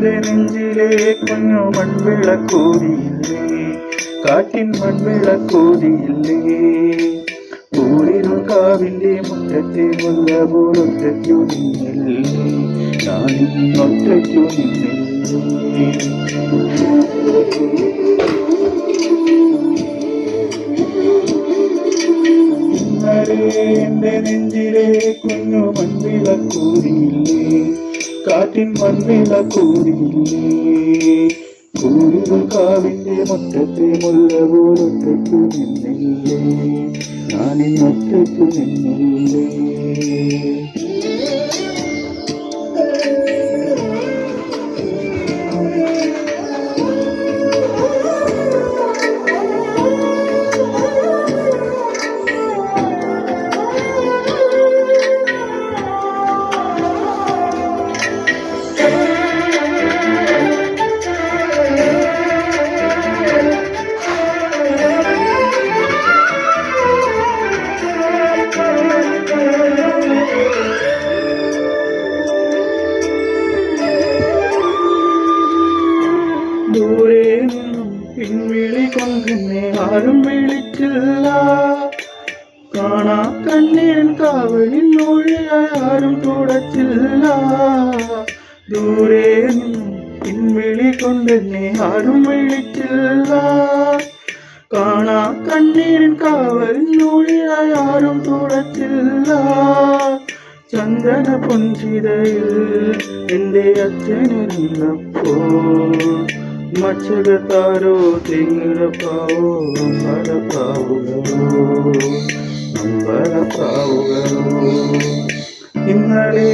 എൻ്റെ നെഞ്ചിലെ കുഞ്ഞു മൺവിളക്കോതിയില്ലേ, കാറ്റിൻ മൺവിളക്കോതിയില്ലേ, ഊരിരുൾ കാവിൻ്റെ മുറ്റത്തെ മുല്ല പോലൊറ്റയ്ക്കു നിന്നില്ലേ, ഞാനിന്നൊറ്റയ്ക്കു നിന്നില്ലേ. എൻ്റെ നെഞ്ചിലെ കുഞ്ഞു മൺവിളക്കൂതിയില്ലേ, കാറ്റിൻ മൺവിളക്കൂതിയില്ലേ, കൂടിരുൾ കാവിൻ്റെ മുറ്റത്തെ മുല്ല പോലൊറ്റയ്ക്കു നിന്നില്ലേ, ഞാനിന്നൊറ്റയ്ക്കു നിന്നില്ലേ. ദൂരെ നിന്നും പിൻവിളി കൊണ്ടെന്നെ ആരും വിളിച്ചില്ല, കാണാ കണ്ണീരൻ കാവലിൽ ഒഴിയായി ആരും തുടച്ചില്ല. ദൂരെ നിന്നും പിൻവിളി കൊണ്ടെന്നെ ആരും വിളിച്ചില്ല, കാണാ കണ്ണീരൻ കാവലിൽ ഒഴിയായി ആരും തുടച്ചില്ല. ചന്ദന പൊൻചിതയിൽ എൻ്റെ അച്ഛനിരുന്നപ്പോൾ മച്ചകത്താരോ തെങ്ങിടപ്പാവോ അമ്പലപ്പാവുകളോ അമ്പലപ്പാവുകളോ. ഇന്നലെ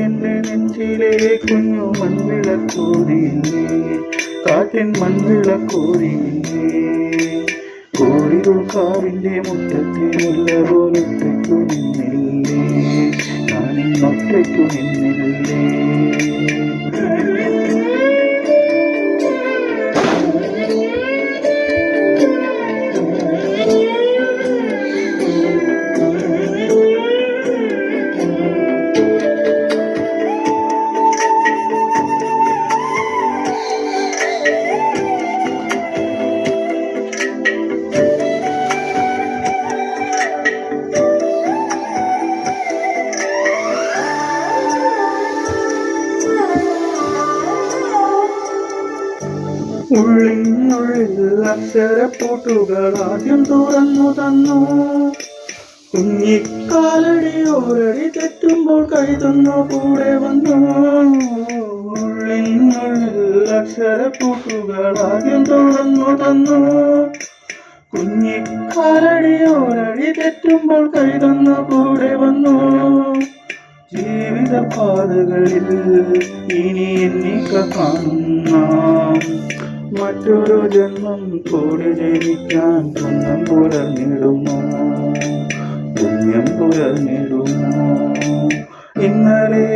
എൻ്റെ നെഞ്ചിലെ കുഞ്ഞു മൺവിളക്കോതിയില്ലേ, കാറ്റിൻ മൺവിളക്കോതിയില്ലേ, കോടികൾ കാവിൻ്റെ മുറ്റത്തെ മുല്ല പോലൊറ്റയ്ക്കു നിന്നില്ലേ, ഞാനിന്നൊറ്റയ്ക്കു നിന്നില്ലേ. ഉള്ളിനുള്ളിൽ അക്ഷരപ്പൂട്ടുകൾ ആദ്യം തുറന്നു തന്നു, കുഞ്ഞിക്കാലടി ഓരടി തെറ്റുമ്പോൾ കൈതൊന്നു കൂടെ വന്നു. ഉള്ളിനുള്ളിൽ അക്ഷരപ്പൂട്ടുകൾ ആദ്യം തുറന്നു തന്നു, കുഞ്ഞിക്കാലടി ഓരടി തെറ്റുമ്പോൾ കൈതൊന്നു കൂടെ വന്നു. ജീവിത പാതകളിൽ ഇനി എന്നിക്ക കാണുന്ന മറ്റൊരു ജന്മം കൂടി ജനിക്കാൻ പുണ്യം പുലർന്നിടുമോ, പുണ്യം പുലർന്നിടുമോ. ഇന്നലെ